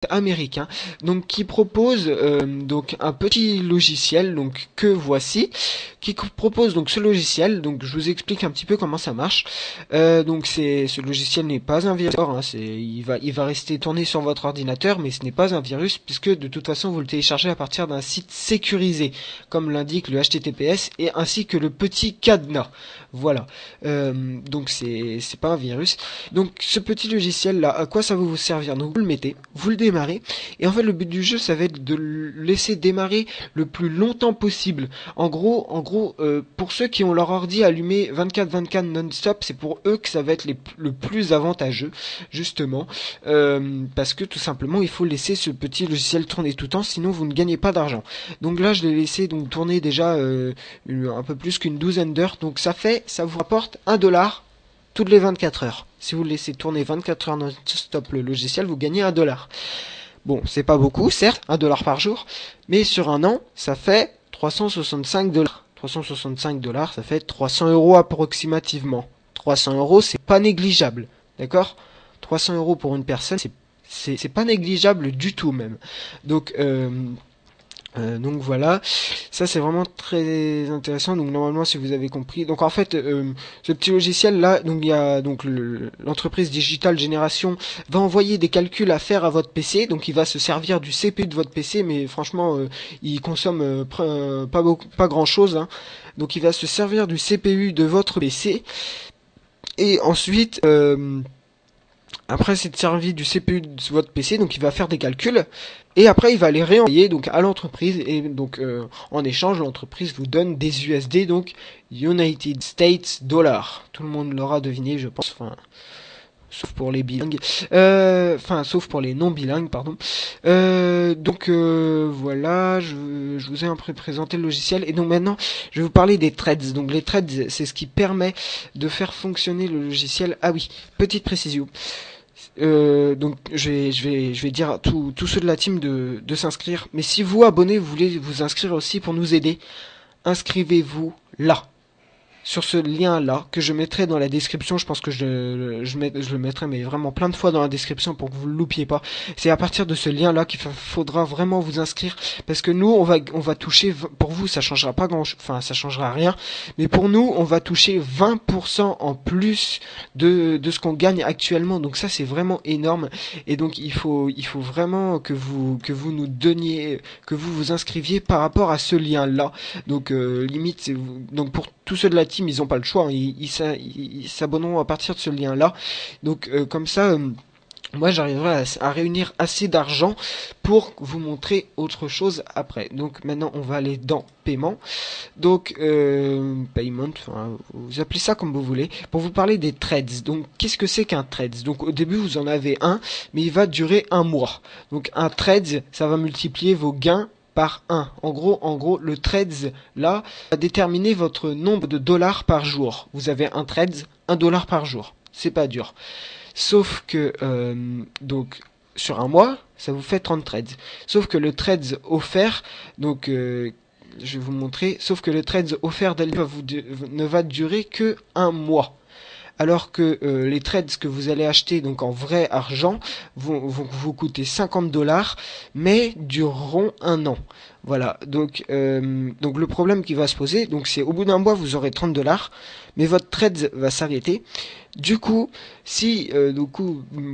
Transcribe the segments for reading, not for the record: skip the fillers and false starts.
américain, donc qui propose donc un petit logiciel, donc que voici, qui propose donc ce logiciel. Donc je vous explique un petit peu comment ça marche. Donc ce logiciel n'est pas un virus, hein, il va rester tourné sur votre ordinateur, mais ce n'est pas un virus puisque de toute façon vous le téléchargez à partir d'un site sécurisé, comme l'indique le HTTPS, et ainsi que le petit cadenas. Voilà. Donc c'est pas un virus. Donc ce petit logiciel là, à quoi ça va vous servir? Donc vous le mettez, vous le démarrer, et en fait le but du jeu ça va être de le laisser démarrer le plus longtemps possible. En gros, pour ceux qui ont leur ordi allumé 24/24 non-stop, c'est pour eux que ça va être le plus avantageux, justement, parce que tout simplement il faut laisser ce petit logiciel tourner tout le temps, sinon vous ne gagnez pas d'argent. Donc là je l'ai laissé donc tourner déjà un peu plus qu'une douzaine d'heures, donc ça vous rapporte 1$ toutes les 24 heures. Si vous le laissez tourner 24 heures non-stop le logiciel, vous gagnez 1$. Bon, c'est pas beaucoup, certes, 1$ par jour, mais sur un an, ça fait 365$. 365$, ça fait 300 € approximativement. 300 €, c'est pas négligeable, d'accord? 300 € pour une personne, c'est pas négligeable du tout même. Donc, donc voilà, ça c'est vraiment très intéressant. Donc normalement, si vous avez compris, donc en fait, ce petit logiciel là, donc il y a donc l'entreprise Digital Génération va envoyer des calculs à faire à votre PC. Donc il va se servir du CPU de votre PC, mais franchement, il consomme pas grand chose, hein. Donc il va se servir du CPU de votre PC, et ensuite après c'est servi du CPU de votre PC, donc il va faire des calculs, et après il va les réenvoyer donc à l'entreprise, et donc en échange l'entreprise vous donne des USD, donc United States Dollars. Tout le monde l'aura deviné, je pense, enfin sauf pour les bilingues, enfin sauf pour les non bilingues, pardon. Donc voilà, je vous ai un peu présenté le logiciel, et donc maintenant je vais vous parler des threads. Donc les threads, c'est ce qui permet de faire fonctionner le logiciel. Ah oui, petite précision. Donc je vais dire à tous ceux de la team de s'inscrire. Mais si vous abonnez, vous voulez vous inscrire aussi pour nous aider, inscrivez-vous là, sur ce lien là que je mettrai dans la description. Je pense que je le mettrai mais vraiment plein de fois dans la description pour que vous le loupiez pas. C'est à partir de ce lien là qu'il faudra vraiment vous inscrire, parce que nous on va toucher, pour vous ça changera pas enfin ça changera rien, mais pour nous on va toucher 20% en plus de ce qu'on gagne actuellement. Donc ça c'est vraiment énorme, et donc il faut vraiment que vous nous donniez, que vous vous inscriviez par rapport à ce lien là. Donc limite c'est donc pour tous ceux de la team, ils ont pas le choix, hein. Ils s'abonneront à partir de ce lien-là. Donc comme ça, moi j'arriverai à réunir assez d'argent pour vous montrer autre chose après. Donc maintenant on va aller dans paiement. Donc payment, enfin, vous appelez ça comme vous voulez. Pour vous parler des trades. Donc qu'est-ce que c'est qu'un trade? Donc au début vous en avez un, mais il va durer un mois. Donc un trade, ça va multiplier vos gains par 1. En gros, le trades là va déterminer votre nombre de dollars par jour. Vous avez un trades, 1$ par jour. C'est pas dur. Sauf que donc sur un mois, ça vous fait 30 trades. Sauf que le trades offert, donc je vais vous montrer. Sauf que le trades offert ne va durer que un mois, alors que les trades que vous allez acheter donc en vrai argent vont vous coûter 50$, mais dureront un an. Voilà, donc le problème qui va se poser, donc c'est au bout d'un mois vous aurez 30$, mais votre trade va s'arrêter. Du coup, si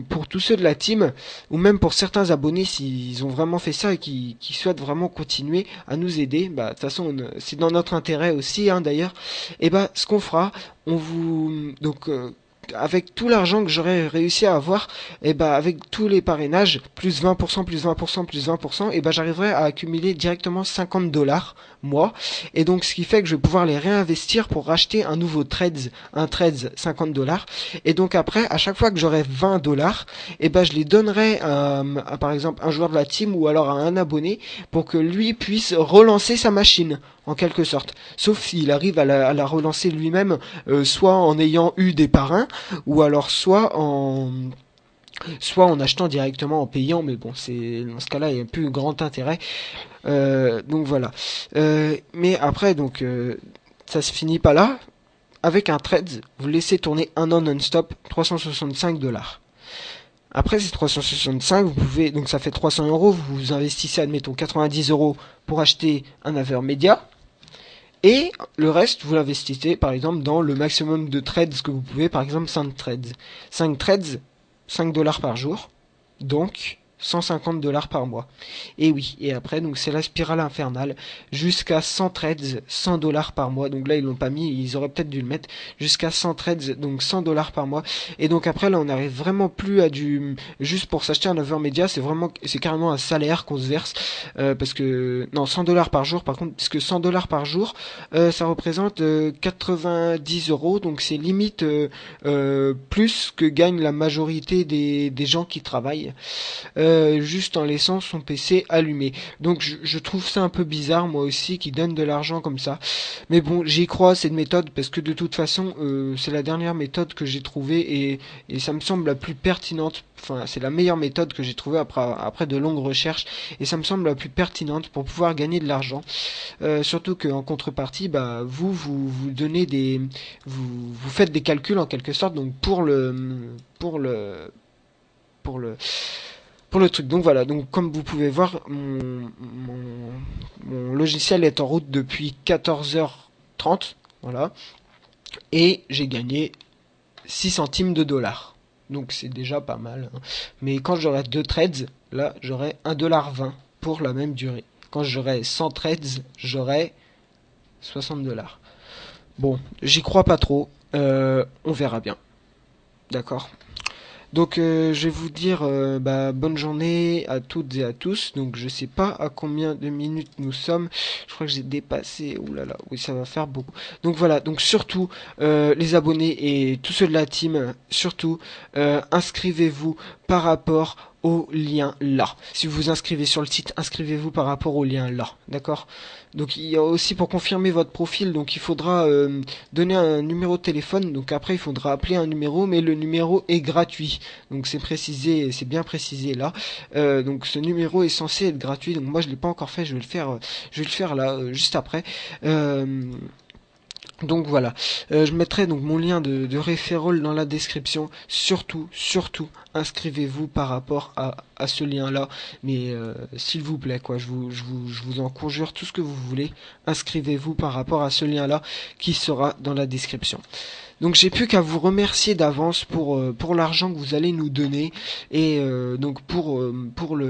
pour tous ceux de la team, ou même pour certains abonnés, s'ils ont vraiment fait ça et qui souhaitent vraiment continuer à nous aider, bah de toute façon c'est dans notre intérêt aussi, hein, d'ailleurs. Et bah ce qu'on fera, on vous donc avec tout l'argent que j'aurais réussi à avoir, et bah avec tous les parrainages, plus 20%, plus 20%, plus 20%, et bah j'arriverai à accumuler directement 50$ moi. Et donc ce qui fait que je vais pouvoir les réinvestir pour racheter un nouveau trades, un trades 50$. Et donc après, à chaque fois que j'aurai 20$, et bah je les donnerai à par exemple un joueur de la team, ou alors à un abonné, pour que lui puisse relancer sa machine en quelque sorte. Sauf s'il arrive à la relancer lui-même, soit en ayant eu des parrains, ou alors soit en achetant directement en payant, mais bon, c'est dans ce cas-là il n'y a plus grand intérêt. Donc voilà. Mais après donc ça se finit pas là. Avec un trade, vous laissez tourner un an non-stop, 365$. Après ces 365, vous pouvez, donc ça fait 300 euros, vous investissez, admettons, 90 euros pour acheter un Avermedia. Et le reste, vous l'investissez par exemple dans le maximum de trades que vous pouvez, par exemple 5 trades. 5 trades, 5 dollars par jour. Donc 150 dollars par mois. Et oui, et après, donc c'est la spirale infernale, jusqu'à 100 trades, 100 dollars par mois. Donc là, ils l'ont pas mis, ils auraient peut-être dû le mettre, jusqu'à 100 trades, donc 100 dollars par mois. Et donc après, là, on n'arrive vraiment plus à du, juste pour s'acheter un Overmedia, c'est vraiment, c'est carrément un salaire qu'on se verse, parce que, non, 100 dollars par jour, par contre, puisque 100 dollars par jour, ça représente 90 euros, donc c'est limite plus que gagne la majorité des gens qui travaillent juste en laissant son PC allumé. Donc je trouve ça un peu bizarre moi aussi qui donne de l'argent comme ça. Mais bon, j'y crois à cette méthode parce que de toute façon c'est la dernière méthode que j'ai trouvée et ça me semble la plus pertinente. Enfin, c'est la meilleure méthode que j'ai trouvée après de longues recherches et ça me semble la plus pertinente pour pouvoir gagner de l'argent. Surtout qu'en contrepartie, bah vous donnez des vous faites des calculs en quelque sorte donc pour le pour le pour le truc. Donc voilà, donc comme vous pouvez voir, mon logiciel est en route depuis 14h30, voilà, et j'ai gagné 6 centimes de dollars. Donc c'est déjà pas mal. Hein. Mais quand j'aurai 2 trades, là j'aurai 1,20$ pour la même durée. Quand j'aurai 100 trades, j'aurai 60 dollars. Bon, j'y crois pas trop. On verra bien. D'accord. Donc je vais vous dire bonne journée à toutes et à tous. Donc je sais pas à combien de minutes nous sommes. Je crois que j'ai dépassé. Ouh là là, oui ça va faire beaucoup. Donc voilà, donc surtout les abonnés et tous ceux de la team, surtout inscrivez-vous par rapport au lien là. Si vous vous inscrivez sur le site, inscrivez-vous par rapport au lien là, d'accord? Donc il y a aussi pour confirmer votre profil, donc il faudra donner un numéro de téléphone. Donc après il faudra appeler un numéro, mais le numéro est gratuit. Donc c'est précisé, c'est bien précisé là. Donc ce numéro est censé être gratuit. Donc moi je l'ai pas encore fait, je vais le faire là juste après. Euh, donc voilà, je mettrai donc mon lien de referral dans la description. Surtout, inscrivez-vous par rapport à ce lien-là. Mais s'il vous plaît, quoi, je vous en conjure tout ce que vous voulez. Inscrivez-vous par rapport à ce lien-là qui sera dans la description. Donc j'ai plus qu'à vous remercier d'avance pour l'argent que vous allez nous donner et donc pour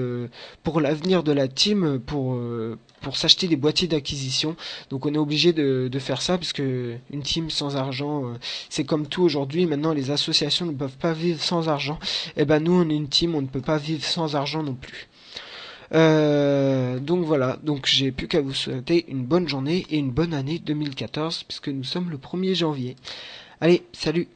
l'avenir de la team pour s'acheter des boîtiers d'acquisition. Donc on est obligé de faire ça parce que une team sans argent c'est comme tout aujourd'hui. Maintenant les associations ne peuvent pas vivre sans argent. Et ben nous on est une team, on ne peut pas vivre sans argent non plus. Donc voilà, donc j'ai plus qu'à vous souhaiter une bonne journée et une bonne année 2014 puisque nous sommes le 1er janvier. Allez, salut!